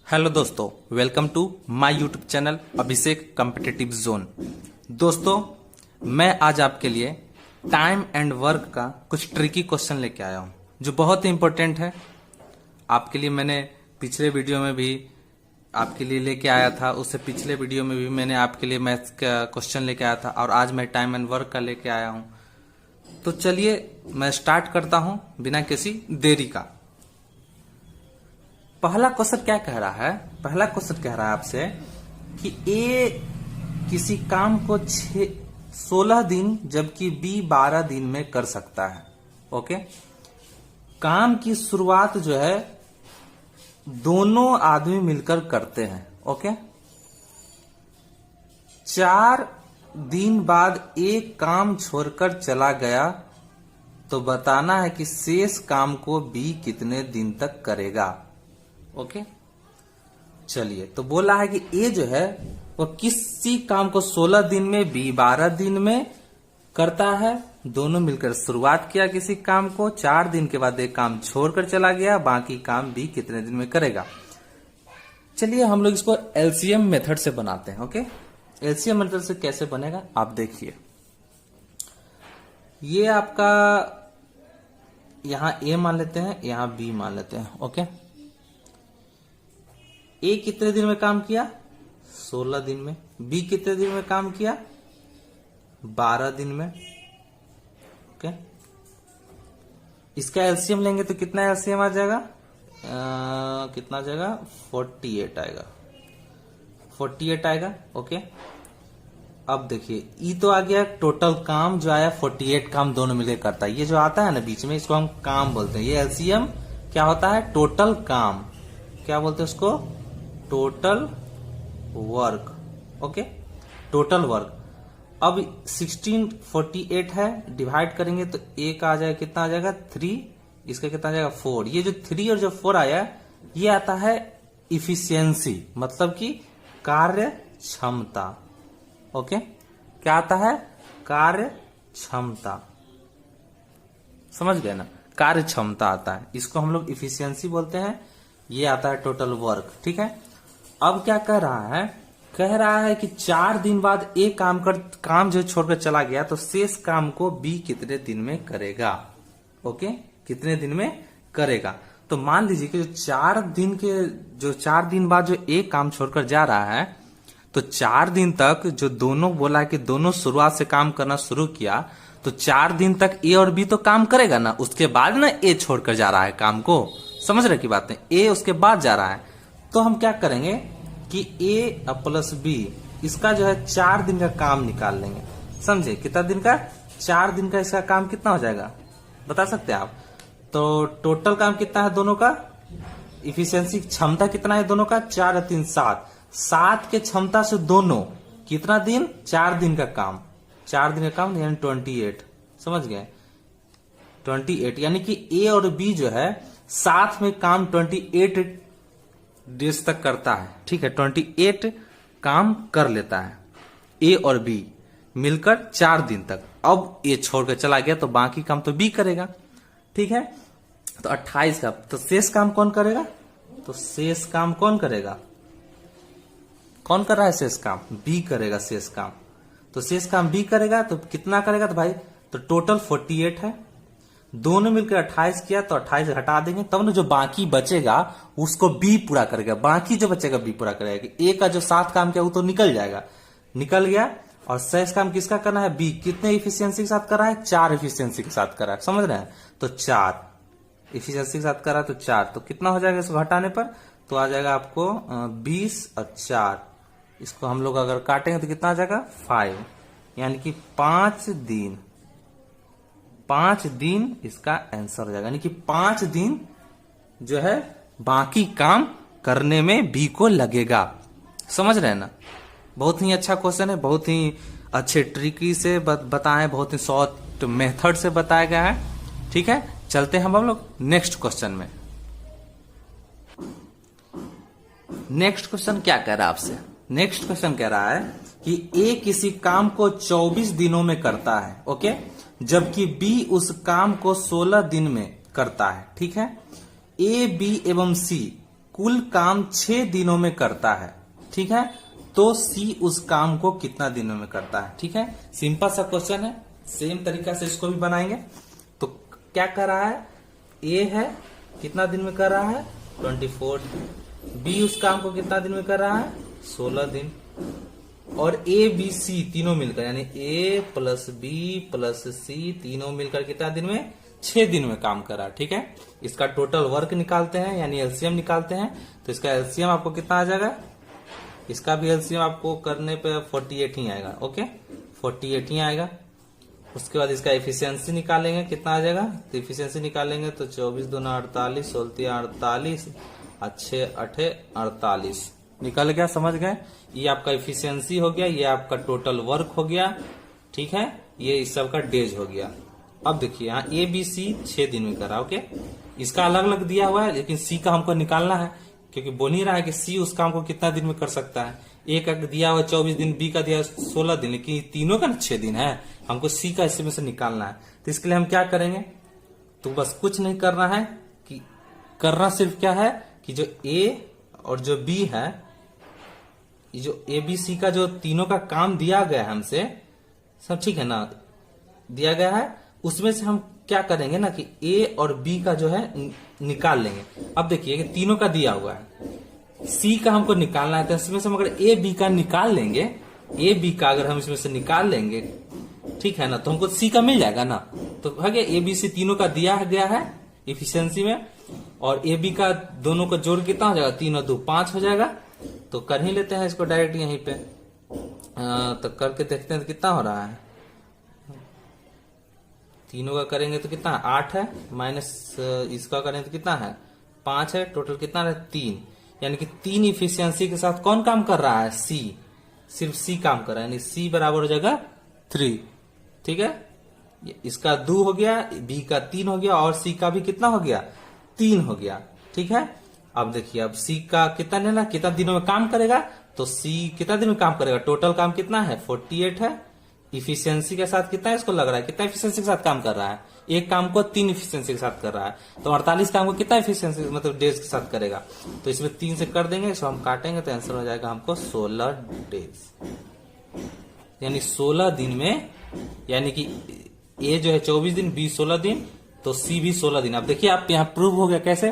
Hello दोस्तों, welcome to my YouTube channel Abhishek competitive zone. दोस्तों, मैं आज आपके लिए टाइम एंड वर्क का कुछ ट्रिकी क्वेश्चन लेके आया हूं जो बहुत ही इंपॉर्टेंट है आपके लिए। मैंने पिछले वीडियो में भी आपके लिए लेके आया था, उससे पिछले वीडियो में भी मैंने आपके लिए मैथ्स का क्वेश्चन लेके आया था और आज मैं टाइम एंड वर्क का लेके आया हूं। तो चलिए मैं स्टार्ट करता हूं बिना किसी देरी का। पहला क्वेश्चन क्या कह रहा है? पहला क्वेश्चन कह रहा है आपसे कि ए किसी काम को 16 दिन जबकि बी 12 दिन में कर सकता है। ओके, काम की शुरुआत जो है दोनों आदमी मिलकर करते हैं। ओके, 4 दिन बाद एक काम छोड़कर चला गया तो बताना है कि शेष काम को बी कितने दिन तक करेगा। ओके, चलिए, तो बोला है कि ए जो है वो किसी काम को 16 दिन में, बी 12 दिन में करता है। दोनों मिलकर शुरुआत किया किसी काम को, 4 दिन के बाद एक काम छोड़कर चला गया, बाकी काम बी कितने दिन में करेगा। चलिए हम लोग इसको एलसीएम मेथड से बनाते हैं। ओके, एलसीएम मेथड से कैसे बनेगा आप देखिए। ये आपका यहां ए मान लेते हैं, यहां बी मान लेते हैं। ओके, ए कितने दिन में काम किया? 16 दिन में। बी कितने दिन में काम किया? 12 दिन में। ओके, इसका एलसीएम लेंगे तो कितना एलसीएम आ जाएगा? कितना आ जाएगा? 48 आएगा। 48 आएगा। ओके, अब देखिए ई तो आ गया टोटल काम जो आया, 48 काम दोनों मिलकर करता है। ये जो आता है ना बीच में, इसको हम काम बोलते हैं। ये एलसीएम क्या होता है? टोटल काम। क्या बोलते हैं उसको? Total work. Okay, total work. अब 1648 है, डिवाइड करेंगे तो ए का आ जाएगा, कितना आ जाएगा? 3। इसका कितना आ जाएगा? 4। ये जो 3 और जो 4 आया ये आता है इफिशियंसी, मतलब कि कार्य क्षमता। ओके, क्या आता है? कार्य क्षमता। समझ गए ना? कार्य क्षमता आता है, इसको हम लोग इफिशियंसी बोलते हैं। ये आता है टोटल वर्क। ठीक है, अब क्या कह रहा है? कह रहा है कि 4 दिन बाद एक काम जो छोड़कर चला गया तो शेष काम को बी कितने दिन में करेगा। ओके, कितने दिन में करेगा। तो मान लीजिए कि जो 4 दिन बाद जो एक काम छोड़कर जा रहा है, तो 4 दिन तक जो दोनों बोला है कि दोनों शुरुआत से काम करना शुरू किया, तो 4 दिन तक ए और बी तो काम करेगा ना। उसके बाद ना ए छोड़कर जा रहा है काम को। समझ रहे की बात है? ए उसके बाद जा रहा है, तो हम क्या करेंगे कि ए प्लस बी इसका जो है 4 दिन का काम निकाल लेंगे। समझे? कितना दिन का? 4 दिन का इसका काम कितना हो जाएगा बता सकते हैं आप? तो टोटल काम कितना है दोनों का? इफिशियंसी क्षमता कितना है दोनों का? 4 और 3 7। 7 के क्षमता से दोनों कितना दिन? 4 दिन का काम। 4 दिन का काम यानी 28। समझ गए? 28 यानी कि ए और बी जो है साथ में काम 28 डेज तक करता है। ठीक है, 28 काम कर लेता है ए और बी मिलकर 4 दिन तक। अब ए छोड़कर चला गया तो बाकी काम तो बी करेगा। ठीक है, तो 28 का तो शेष काम कौन करेगा? तो शेष काम कौन करेगा? कौन कर रहा है शेष काम? बी करेगा शेष काम। तो शेष काम बी करेगा तो कितना करेगा? तो भाई तो टोटल 48 है, दोनों मिलकर 28 किया तो 28 हटा देंगे, तब ना जो बाकी बचेगा उसको बी पूरा करेगा। बाकी जो बचेगा बी पूरा करेगा। ए का जो 7 काम किया वो तो निकल जाएगा, निकल गया। और शेष काम किसका करना है? बी। कितने इफिशियंसी के साथ कर रहा है? 4 इफिशियंसी के साथ कर रहा है। समझ रहे हैं? तो 4 इफिशियंसी के साथ कर रहा है तो 4, तो कितना हो जाएगा इसको घटाने पर? तो आ जाएगा आपको 20 और 4। इसको हम लोग अगर काटेंगे तो कितना आ जाएगा? 5, यानी कि 5 दिन। 5 दिन इसका आंसर हो जाएगा, यानी कि 5 दिन जो है बाकी काम करने में बी को लगेगा। समझ रहे हैं ना? बहुत ही अच्छा क्वेश्चन है, बहुत ही अच्छे ट्रिकी से बताए, बहुत ही शॉर्ट मेथड से बताया गया है। ठीक है, चलते हैं हम लोग नेक्स्ट क्वेश्चन में। नेक्स्ट क्वेश्चन क्या कह रहा है आपसे? नेक्स्ट क्वेश्चन कह रहा है कि ए किसी काम को 24 दिनों में करता है। ओके, जबकि बी उस काम को 16 दिन में करता है। ठीक है, ए बी एवं सी कुल काम 6 दिनों में करता है, ठीक है, तो सी उस काम को कितना दिनों में करता है। ठीक है, सिंपल सा क्वेश्चन है, सेम तरीका से इसको भी बनाएंगे। तो क्या कर रहा है, ए है कितना दिन में कर रहा है 24, बी उस काम को कितना दिन में कर रहा है 16 दिन, और ए बी सी तीनों मिलकर यानी ए प्लस बी प्लस सी तीनों मिलकर कितना दिन में 6 दिन में काम कर रहा है। ठीक है, इसका टोटल वर्क निकालते हैं यानी एलसीएम निकालते हैं। तो इसका एलसीएम आपको कितना आ जाएगा, इसका भी एलसीएम आपको करने पे 48 ही आएगा। ओके, 48 ही आएगा। उसके बाद इसका एफिशिएंसी निकालेंगे, कितना आ जाएगा, तो एफिशिएंसी निकालेंगे तो 24 दूना 48, 16 48, 6 8 48 निकल गया। समझ गए, ये आपका एफिशिएंसी हो गया, ये आपका टोटल वर्क हो गया। ठीक है, ये इस सब का डेज हो गया। अब देखिए यहाँ ए बी सी 6 दिन में करा। ओके, इसका अलग अलग दिया हुआ है लेकिन सी का हमको निकालना है, क्योंकि बोल ही रहा है कि सी उस काम को कितना दिन में कर सकता है। ए का दिया हुआ 24 दिन, बी का दिया 16 दिन, लेकिन तीनों का 6 दिन है, हमको सी का इसमें से निकालना है। तो इसके लिए हम क्या करेंगे, तो बस कुछ नहीं करना है, कि करना सिर्फ क्या है कि जो ए और जो बी है, ये जो ए बी सी का जो तीनों का काम दिया गया है हमसे, सब ठीक है ना, दिया गया है, उसमें से हम क्या करेंगे ना कि ए और बी का जो है निकाल लेंगे। अब देखिए तीनों का दिया हुआ है, सी का हमको निकालना है, तो इसमें से हम अगर ए बी का निकाल लेंगे, ए बी का अगर हम इसमें से निकाल लेंगे, ठीक है ना, तो हमको सी का मिल जाएगा ना। तो भागे ए बी सी तीनों का दिया गया है इफिशियंसी में, और ए बी का दोनों का जोड़ कितना हो जाएगा, 3 और 2 5 हो जाएगा। तो कर ही लेते हैं इसको डायरेक्ट यहीं पे, तो करके देखते हैं तो कितना हो रहा है, तीनों का करेंगे तो कितना है 8 है, माइनस इसका करेंगे तो कितना है 5 है, टोटल कितना है 3, यानी कि 3 इफिशियंसी के साथ कौन काम कर रहा है, सी, सिर्फ सी काम कर रहा है, यानी सी बराबर हो जाएगा 3। ठीक है, इसका 2 हो गया, बी का 3 हो गया, और सी का भी कितना हो गया 3 हो गया। ठीक है, अब देखिए अब सी का कितना लेना, कितना दिनों में काम करेगा, तो सी कितना दिन में काम करेगा, टोटल काम कितना है 48 है, इफिशियंसी के साथ कितना इसको लग रहा है, कितना इफिशियंसी के साथ काम कर रहा है, एक काम को 3 इफिशियंसी के साथ कर रहा है, तो 48 काम को कितना इफिशियंसी मतलब डेज के साथ करेगा, तो इसमें 3 से कर देंगे, इसको हम काटेंगे तो आंसर हो जाएगा हमको 16 डेज, यानी 16 दिन में, यानी कि ए जो है 24 दिन, बी 16 दिन, तो सी भी 16 दिन। अब देखिए आप यहाँ प्रूव हो गया कैसे,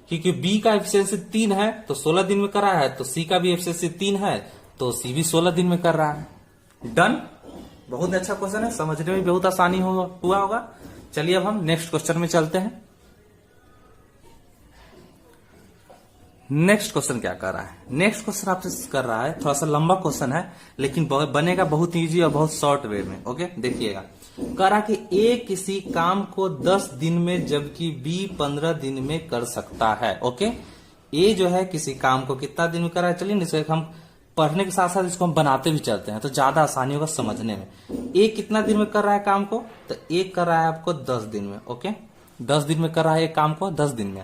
क्योंकि बी का एफिशिएंसी 3 है तो 16 दिन में कर रहा है, तो सी का भी एफिशिएंसी 3 है तो सी भी 16 दिन में कर रहा है। डन, बहुत अच्छा क्वेश्चन है, समझने में बहुत आसानी हुआ होगा। चलिए अब हम नेक्स्ट क्वेश्चन में चलते हैं। नेक्स्ट क्वेश्चन क्या कर रहा है, नेक्स्ट क्वेश्चन आपसे कर रहा है, थोड़ा सा लंबा क्वेश्चन है लेकिन बनेगा बहुत इजी और बहुत शॉर्ट वे में। ओके, देखिएगा, कह रहा कि ए किसी काम को 10 दिन में जबकि बी 15 दिन में कर सकता है। ओके, ए जो है किसी काम को कितना दिन में कर रहा है, चलिए इसको हम पढ़ने के साथ साथ इसको हम बनाते भी चलते हैं तो ज्यादा आसानी होगा समझने में। ए कितना दिन में कर रहा है काम को, तो ए कर रहा है आपको 10 दिन में। ओके, 10 दिन में कर रहा है एक काम को 10 दिन में।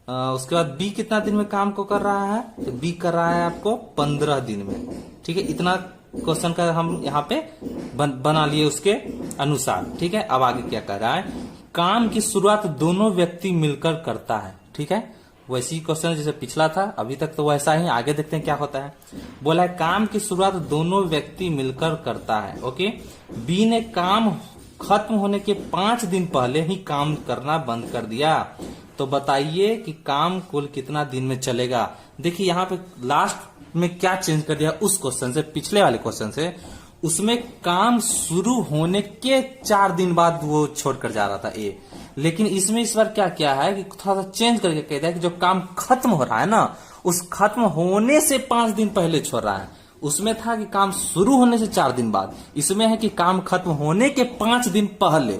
उसके बाद बी कितना दिन में काम को कर रहा है, तो बी कर रहा है आपको 15 दिन में। ठीक है, इतना क्वेश्चन का हम यहाँ पे बना लिए उसके अनुसार। ठीक है, अब आगे क्या कर रहा है, काम की शुरुआत दोनों व्यक्ति मिलकर करता है। ठीक है, वैसी क्वेश्चन जैसे पिछला था, अभी तक तो वैसा ही, आगे देखते हैं क्या होता है। बोला है काम की शुरुआत दोनों व्यक्ति मिलकर करता है। ओके, बी ने काम खत्म होने के 5 दिन पहले ही काम करना बंद कर दिया, तो बताइए कि काम कुल कितना दिन में चलेगा। देखिए यहाँ पे लास्ट में क्या चेंज कर दिया उस क्वेश्चन से, पिछले वाले क्वेश्चन से, उसमें काम शुरू होने के 4 दिन बाद वो छोड़कर जा रहा था ए, लेकिन इसमें इस बार क्या किया है कि थोड़ा सा चेंज करके कह दिया कि जो काम खत्म हो रहा है ना, उस खत्म होने से 5 दिन पहले छोड़ रहा है। उसमें था कि काम शुरू होने से 4 दिन बाद, इसमें है कि काम खत्म होने के 5 दिन पहले,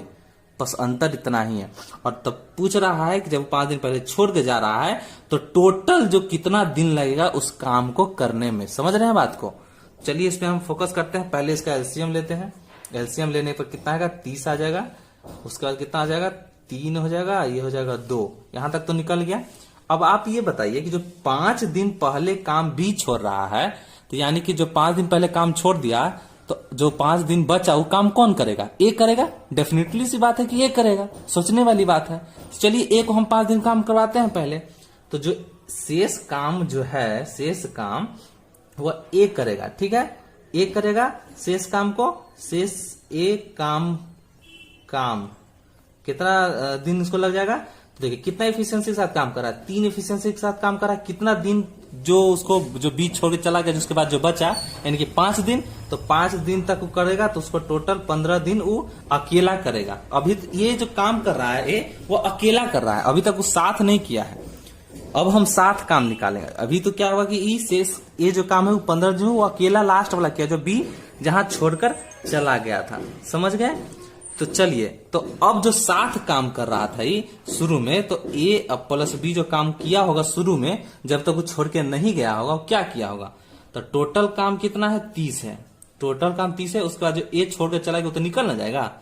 बस अंतर इतना ही है। और तब पूछ रहा है कि जब 5 दिन पहले छोड़ के जा रहा है तो टोटल जो कितना दिन लगेगा उस काम को करने में। समझ रहे हैं बात को, चलिए इसमें हम फोकस करते हैं। पहले इसका एलसीएम लेते हैं, एलसीएम लेने पर कितना आएगा 30 आ जाएगा, उसके बाद कितना आ जाएगा 3 हो जाएगा, ये हो जाएगा 2, यहां तक तो निकल गया। अब आप ये बताइए कि जो 5 दिन पहले काम बी छोड़ रहा है, तो यानी कि जो 5 दिन पहले काम छोड़ दिया, तो जो 5 दिन बचा वो काम कौन करेगा, ए करेगा। डेफिनेटली सी बात है कि ए करेगा, सोचने वाली बात है। चलिए ए को हम 5 दिन काम करवाते हैं पहले। तो जो शेष काम जो है, शेष काम वह ए करेगा, ठीक है, ए करेगा शेष काम को, शेष ए काम कितना दिन इसको लग जाएगा। तो देखिए कितना एफिशिएंसी के साथ काम कर रहा है, 3 एफिशिएंसी के साथ काम कर रहा है। कितना दिन जो उसको जो बीच छोड़ के चला गया, जिसके बाद जो बचा यानी कि 5 दिन, तो 5 दिन तक वो करेगा, तो उसको टोटल 15 दिन वो अकेला करेगा। अभी ये जो काम कर रहा है ये वो अकेला कर रहा है, अभी तक वो साथ नहीं किया है। अब हम साथ काम निकालेंगे। अभी तो क्या होगा कि ई शेष ये जो काम है वो 15 जो वो अकेला लास्ट वाला किया, जो बी जहां छोड़कर चला गया था। समझ गए? तो चलिए, तो अब जो साथ काम कर रहा था ये शुरू में, तो ए अब प्लस बी जो काम किया होगा शुरू में, जब तक वो छोड़ के नहीं गया होगा, क्या किया होगा, तो टोटल काम कितना है, 30 है। टोटल काम 30 है। उसके बाद जो ए छोड़ के चला गया वो तो निकल ना जाएगा।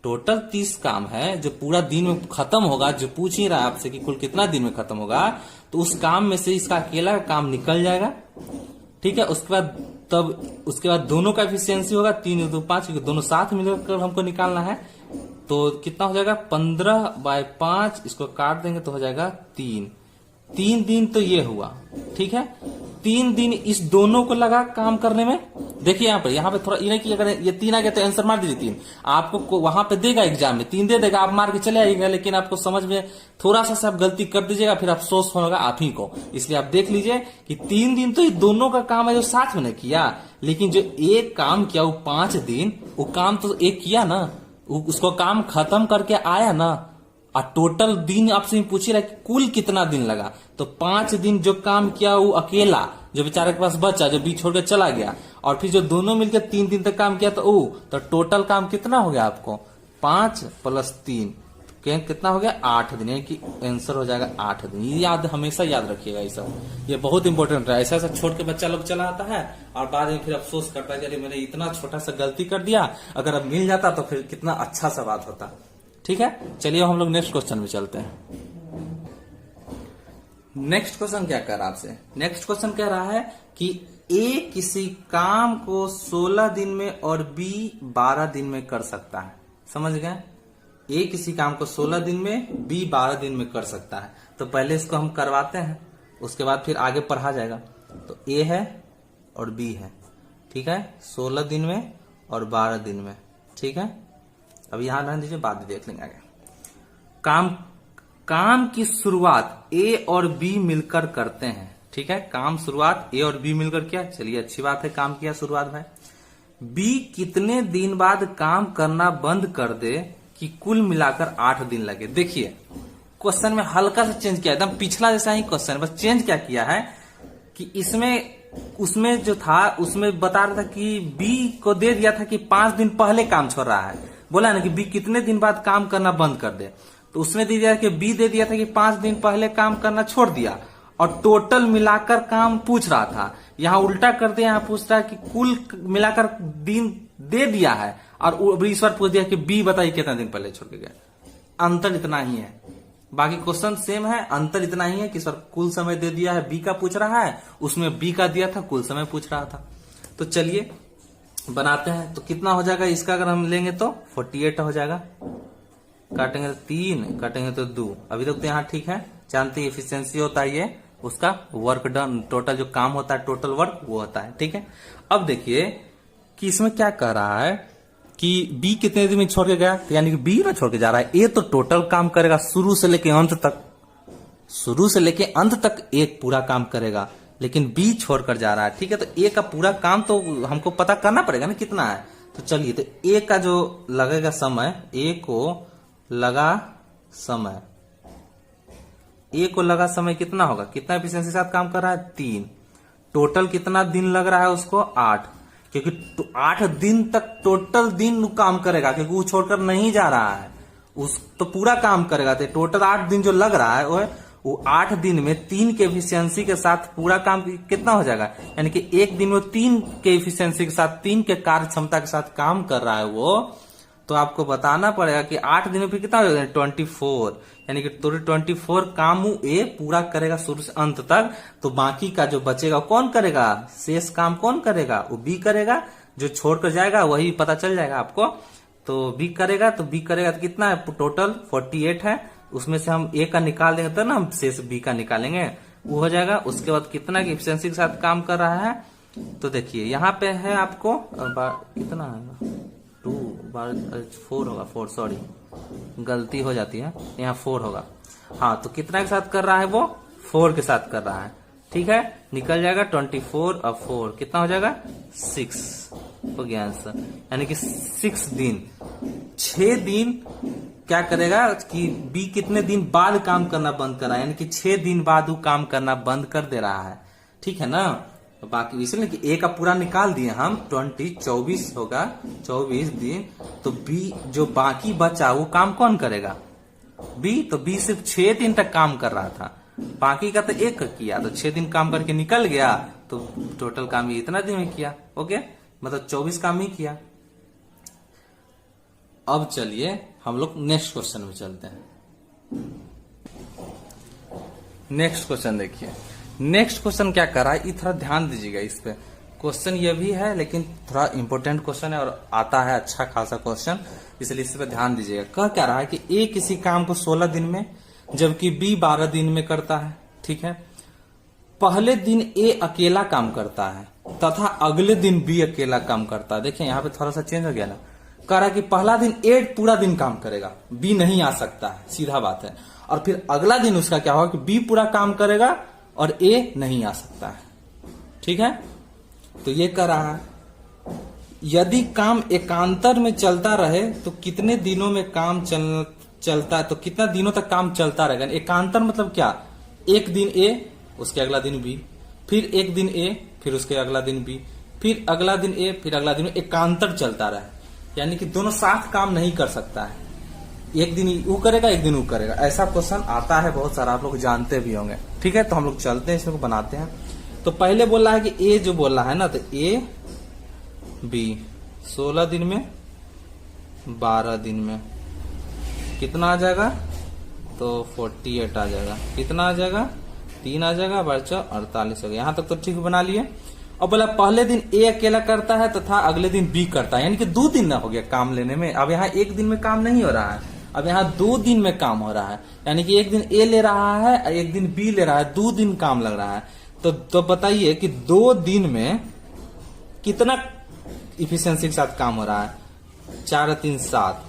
टोटल 30 काम है जो पूरा दिन में खत्म होगा। जो पूछ ही रहा है आपसे कि कुल कितना दिन में खत्म होगा, तो उस काम में से इसका अकेला काम निकल जाएगा, ठीक है। उसके बाद दोनों का एफिशिएंसी होगा 3 2 5, दोनों साथ मिलकर हमको निकालना है। तो कितना हो जाएगा, 15/5, इसको काट देंगे तो हो जाएगा 3 दिन। तो ये हुआ, ठीक है। 3 दिन इस दोनों को लगा काम करने में। देखिए यहाँ पे थोड़ा ये कि अगर ये 3 आ गया तो आंसर मार दीजिए 3। आपको वहां पे देगा एग्जाम में 3 दे देगा, आप मार के चले आइएगा, लेकिन आपको समझ में थोड़ा सा आप गलती कर दीजिएगा, फिर अफसोस होगा आप ही को। इसलिए आप देख लीजिए कि 3 दिन तो ये दोनों का काम है जो साथ में ने किया, लेकिन जो एक काम किया वो 5 दिन, वो काम तो एक किया ना, उसको काम खत्म करके आया ना। और टोटल दिन आपसे पूछ रहा है कि कुल कितना दिन लगा, तो 5 दिन जो काम किया वो अकेला, जो बेचारे के पास बचा, जो बीच छोड़कर चला गया, और फिर जो दोनों मिलकर 3 दिन तक काम किया तो टोटल काम कितना हो गया आपको, 5 + 3 कितना हो गया, 8 दिन। यानी कि आंसर हो जाएगा 8 दिन। ये याद हमेशा याद रखिएगा, ये सब ये बहुत इंपॉर्टेंट है। ऐसा छोड़ के बच्चा लोग चला आता है और बाद में फिर अफसोस करता है कि मैंने इतना छोटा सा गलती कर दिया, अगर अब मिल जाता तो फिर कितना अच्छा सा बात होता। ठीक है, चलिए हम लोग नेक्स्ट क्वेश्चन में चलते हैं। नेक्स्ट क्वेश्चन क्या कर रहा है आपसे, नेक्स्ट क्वेश्चन कह रहा है कि ए किसी काम को 16 दिन में और बी 12 दिन में कर सकता है। समझ गए? ए किसी काम को 16 दिन में, बी 12 दिन में कर सकता है। तो पहले इसको हम करवाते हैं, उसके बाद फिर आगे पढ़ा जाएगा। तो ए है और बी है, ठीक है, 16 दिन में और 12 दिन में, ठीक है। अब यहां रहने दीजिए, बाद में देख लेंगे आगे। काम की शुरुआत ए और बी मिलकर करते हैं, ठीक है। काम शुरुआत ए और बी मिलकर किया, चलिए अच्छी बात है, काम किया शुरुआत भाई। बी कितने दिन बाद काम करना बंद कर दे कि कुल मिलाकर 8 दिन लगे। देखिए क्वेश्चन में हल्का सा चेंज किया, एकदम पिछला जैसा ही क्वेश्चन, बस चेंज क्या किया है कि उसमें जो था उसमें बता रहा था कि बी को दे दिया था कि 5 दिन पहले काम छोड़ रहा है, बोला ना कि बी कितने दिन बाद काम करना बंद कर दे, तो उसमें दे दिया कि बी दे दिया था कि 5 दिन पहले काम करना छोड़ दिया, और टोटल मिलाकर काम पूछ रहा था। यहाँ उल्टा कर दिया, यहाँ पूछ रहा है कि कुल मिलाकर दिन दे दिया है, और इस बार पूछ दिया कि बी बताइए कितना दिन पहले छोड़ के गया। अंतर इतना ही है, बाकी क्वेश्चन सेम है, अंतर इतना ही है कि सर कुल समय दे दिया है, बी का पूछ रहा है, उसमें बी का दिया था कुल समय पूछ रहा था। तो चलिए बनाते हैं। तो कितना हो जाएगा इसका, अगर हम लेंगे तो 48 हो जाएगा, काटेंगे तो 3, काटेंगे तो 2। अभी तक तो यहाँ ठीक है, जानते हैं एफिशिएंसी होता है ये उसका वर्क डन, टोटल जो काम होता है टोटल वर्क वो होता है, ठीक है। अब देखिए कि इसमें क्या कह रहा है कि बी कितने दिन में छोड़ के गया, तो यानी कि बी ना छोड़ के जा रहा है। ए तो टोटल काम करेगा शुरू से लेके अंत तक, शुरू से लेके अंत तक एक पूरा काम करेगा, लेकिन बी छोड़कर जा रहा है, ठीक है। तो ए का पूरा काम तो हमको पता करना पड़ेगा ना कितना है। तो चलिए, तो ए का जो लगेगा समय, ए को लगा समय कितना होगा, कितना एफिशिएंसी के साथ काम कर रहा है, 3। टोटल कितना दिन लग रहा है उसको, 8, क्योंकि 8 दिन तक टोटल दिन काम करेगा, क्योंकि वो छोड़कर नहीं जा रहा है, उस तो पूरा काम करेगा। तो टोटल 8 दिन जो लग रहा है वो 8 दिन में 3 के एफिशिएंसी के साथ पूरा काम कितना हो जाएगा, यानी कि एक दिन वो 3 के एफिशिएंसी के साथ, 3 के कार्य क्षमता के साथ काम कर रहा है वो। तो आपको बताना पड़ेगा कि 8 दिन में फिर कितना हो जाएगा, 24, यानी कि 24 काम वो ए पूरा करेगा शुरू से अंत तक। तो बाकी का जो बचेगा कौन करेगा, शेष काम कौन करेगा, वो बी करेगा। जो छोड़कर जाएगा वही पता चल जाएगा आपको, तो बी करेगा। तो कितना है, टोटल 48 है, उसमें से हम ए का निकाल देंगे तो ना हम शेष बी का निकालेंगे, वो हो जाएगा। उसके बाद कितना की एफिशिएंसी के साथ काम कर रहा है, तो देखिए यहाँ पे है आपको कितना है 4 होगा, 4 सॉरी गलती हो जाती है, यहाँ 4 होगा। हाँ, तो कितना के साथ कर रहा है वो, 4 के साथ कर रहा है, ठीक है। निकल जाएगा 24 और 4 कितना हो जाएगा 6 हो गया आंसर। यानी कि 6 दिन, 6 दिन क्या करेगा कि बी कितने दिन बाद काम करना बंद कर रहा है, यानी कि 6 दिन बाद वो काम करना बंद कर दे रहा है, ठीक है ना। तो बाकी इसलिए कि ए का पूरा निकाल दिए हम, 24 होगा 24 दिन, तो बी जो बाकी बचा वो काम कौन करेगा, बी। तो बी सिर्फ 6 दिन तक काम कर रहा था, बाकी का तो एक किया, तो 6 दिन काम करके निकल गया, तो टोटल काम ये इतना दिन में किया, ओके, मतलब 24 काम ही किया। अब चलिए हम लोग नेक्स्ट क्वेश्चन में चलते हैं। नेक्स्ट क्वेश्चन देखिए, नेक्स्ट क्वेश्चन क्या कर रहा है, ये थोड़ा ध्यान दीजिएगा इस पे। क्वेश्चन ये भी है लेकिन थोड़ा इंपॉर्टेंट क्वेश्चन है और आता है अच्छा खासा क्वेश्चन, इसलिए इस पे ध्यान दीजिएगा। कह क्या रहा है कि ए किसी काम को 16 दिन में जबकि बी 12 दिन में करता है, ठीक है। पहले दिन ए अकेला काम करता है तथा अगले दिन बी अकेला काम करता है। देखिए यहाँ पे थोड़ा सा चेंज हो गया ना, कह रहा है कि पहला दिन ए पूरा दिन काम करेगा, बी नहीं आ सकता है, सीधा बात है। और फिर अगला दिन उसका क्या होगा कि बी पूरा काम करेगा और ए नहीं आ सकता है, ठीक है। तो ये कह रहा है यदि काम एकांतर में चलता रहे तो कितने दिनों में काम चलता है, तो कितना दिनों तक काम चलता रहेगा। एकांतर मतलब क्या, एक दिन ए उसके अगला दिन बी, फिर एक दिन ए फिर उसके अगला दिन बी, फिर अगला दिन ए फिर अगला दिन, एकांतर चलता रहे, यानी कि दोनों साथ काम नहीं कर सकता है, एक दिन वो करेगा एक दिन वो करेगा। ऐसा क्वेश्चन आता है बहुत सारा, आप लोग जानते भी होंगे, ठीक है। तो हम लोग चलते हैं इसमें बनाते हैं। तो पहले बोल रहा है कि ए जो बोल रहा है ना, तो ए बी 16 दिन में 12 दिन में कितना आ जाएगा, तो 48 आ जाएगा। कितना आ जाएगा, 3 आ जाएगा, 48 हो गया। यहां तक तो ठीक बना लिए। और बोला पहले दिन ए अकेला करता है तथा अगले दिन बी करता है, यानी कि 2 दिन ना हो गया काम लेने में। अब यहाँ 1 दिन में काम नहीं हो रहा है, अब यहाँ 2 दिन में काम हो रहा है, यानी कि 1 दिन ए ले रहा है और 1 दिन बी ले रहा है, 2 दिन काम लग रहा है। तो बताइए कि 2 दिन में कितना इफिशियंसी के साथ काम हो रहा है, 4 और 3 7,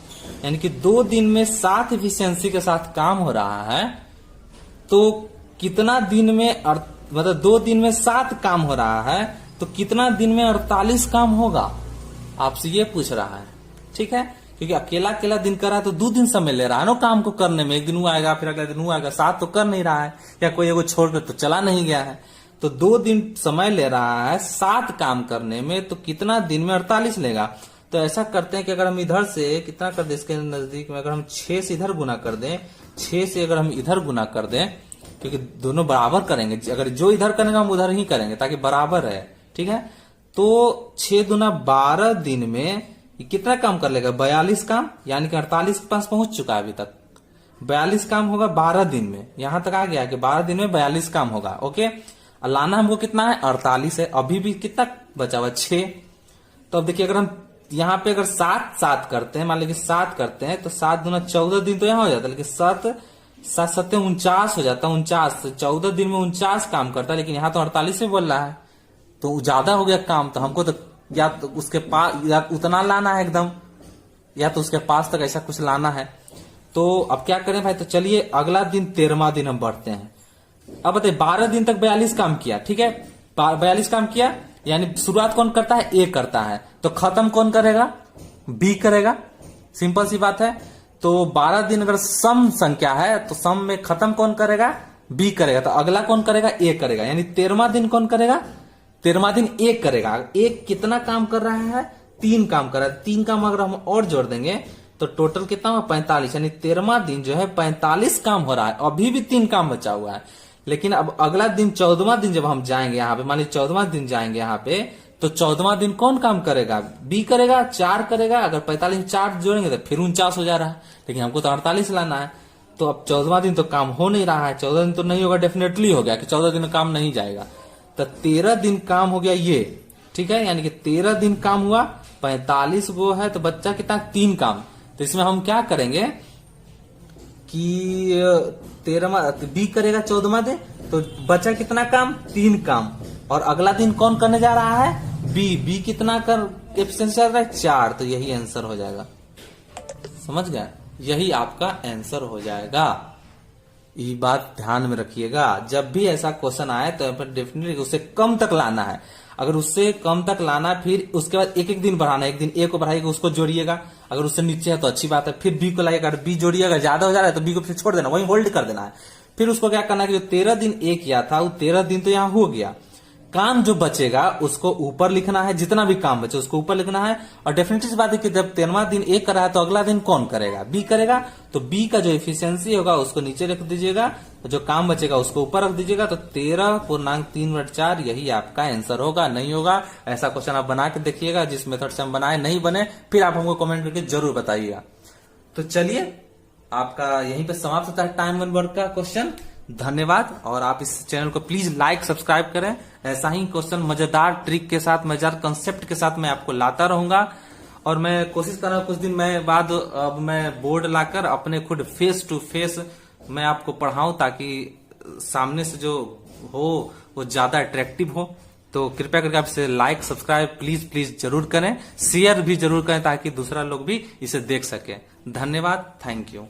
यानी कि 2 दिन में 7 इफिशियंसी के साथ काम हो रहा है। तो कितना दिन में मतलब 2 दिन में 7 काम हो रहा है, तो कितना दिन में 48 काम होगा, आपसे ये पूछ रहा है, ठीक है। क्योंकि अकेला अकेला दिन कर रहा है तो 2 दिन समय ले रहा है ना काम को करने में, एक दिन वो आएगा फिर अगला दिन वो आएगा, 7 तो कर नहीं रहा है, या कोई एगो छोड़कर तो चला नहीं गया है। तो 2 दिन समय ले रहा है 7 काम करने में, तो कितना दिन में 48 लेगा। तो ऐसा करते हैं कि अगर हम इधर से कितना कर दें, इसके नजदीक में अगर हम 6 से इधर गुना कर दें, 6 से अगर हम इधर गुना कर दें, क्योंकि दोनों बराबर करेंगे, अगर जो इधर करेंगे हम उधर ही करेंगे ताकि बराबर है, ठीक है। तो 6 दूना 12 दिन में कितना काम कर लेगा, 42 काम, यानी कि 48 के पास पहुंच चुका है अभी तक। 42 काम होगा 12 दिन में, यहां तक आ गया कि 12 दिन में 42 काम होगा, ओके। और लाना हमको कितना है, 48 है, अभी भी कितना बचा हुआ 6। तो अब देखिए अगर हम यहाँ पे अगर 7 करते हैं, मान लीजिए 7 करते हैं, तो 7 दूना 14 दिन तो यहाँ हो जाता है, लेकिन 7 7 49 हो जाता है, 49 14 दिन में 49 काम करता है, लेकिन यहाँ तो 48 में बोल रहा है, तो ज्यादा हो गया काम। तो हमको तो या तो उसके पास या उतना लाना है एकदम, या तो उसके पास तक ऐसा कुछ लाना है। तो अब क्या करें भाई, तो चलिए अगला दिन 13वां दिन हम बढ़ते हैं। अब बताइए 12 दिन तक 42 काम किया, ठीक है, 42 काम किया, यानी शुरुआत कौन करता है, ए करता है, तो खत्म कौन करेगा, बी करेगा, सिंपल सी बात है। तो 12 दिन अगर सम संख्या है तो सम में खत्म कौन करेगा, बी करेगा, तो अगला कौन करेगा, ए करेगा, यानी 13वां दिन कौन करेगा, 13वां दिन ए करेगा। एक कितना काम कर रहा है, 3 काम कर रहा है, 3 काम अगर हम और जोड़ देंगे तो टोटल कितना हुआ, 45, यानी 13वां दिन जो है 45 काम हो रहा है, अभी भी 3 काम बचा हुआ है। लेकिन अब अगला दिन 14वां दिन जब हम जाएंगे यहाँ पे, मान लीजिए 14वां दिन जाएंगे यहाँ पे, तो 14वां दिन कौन काम करेगा, बी करेगा, 4 करेगा, अगर 45 4 जोड़ेंगे तो फिर 49 हो जा रहा है, लेकिन हमको तो 48 लाना है। तो अब 14वां दिन तो काम हो नहीं रहा है, 14 दिन तो नहीं होगा, डेफिनेटली हो गया कि 14 दिन काम नहीं जाएगा। तो 13 दिन काम हो गया ये, ठीक है, यानी कि 13 दिन काम हुआ, 45 वो है, तो बच्चा कितना 3 काम। तो इसमें हम क्या करेंगे कि 13वां बी करेगा 14वां दिन, तो बचा कितना काम, 3 काम, और अगला दिन कौन करने जा रहा है, बी कितना कर एफिशिएंसी चल रहा है, 4, तो यही आंसर हो जाएगा। समझ गया, यही आपका आंसर हो जाएगा। ये बात ध्यान में रखिएगा, जब भी ऐसा क्वेश्चन आए तो डेफिनेटली उसे कम तक लाना है। अगर उससे कम तक लाना, फिर उसके बाद एक एक दिन बढ़ाना, एक दिन ए को बढ़ाइएगा, उसको जोड़िएगा, अगर उससे नीचे है तो अच्छी बात है, फिर बी को लाइएगा, अगर बी जोड़िएगा ज्यादा हो जा रहा है तो बी को फिर छोड़ देना, वहीं होल्ड कर देना है। फिर उसको क्या करना है कि जो 13 दिन ए किया था वो 13 दिन तो यहां हो गया, काम जो बचेगा उसको ऊपर लिखना है, जितना भी काम बचे उसको ऊपर लिखना है। और डेफिनेटली सी बात है कि जब 13वां दिन ए कर रहा है तो अगला दिन कौन करेगा, बी करेगा, तो बी का जो एफिशिएंसी होगा उसको नीचे रख दीजिएगा, जो काम बचेगा उसको ऊपर रख दीजिएगा, तो 13.3/4 यही आपका आंसर होगा। नहीं होगा ऐसा क्वेश्चन आप बना के देखिएगा, जिस मेथड से हम बनाए नहीं बने फिर आप हमको कमेंट करके जरूर बताइएगा। तो चलिए आपका यहीं पे समाप्त होता है टाइम 1 वर्ड का क्वेश्चन। धन्यवाद, और आप इस चैनल को प्लीज लाइक सब्सक्राइब करें। ऐसा ही क्वेश्चन मजेदार ट्रिक के साथ, मजेदार कंसेप्ट के साथ मैं आपको लाता रहूंगा। और मैं कोशिश कर रहा हूं कुछ दिन में बाद अब मैं बोर्ड लाकर अपने खुद फेस टू फेस मैं आपको पढ़ाऊं, ताकि सामने से जो हो वो ज्यादा अट्रैक्टिव हो। तो कृपया करके आप इसे लाइक सब्सक्राइब प्लीज जरूर करें, शेयर भी जरूर करें ताकि दूसरा लोग भी इसे देख सके। धन्यवाद, थैंक यू।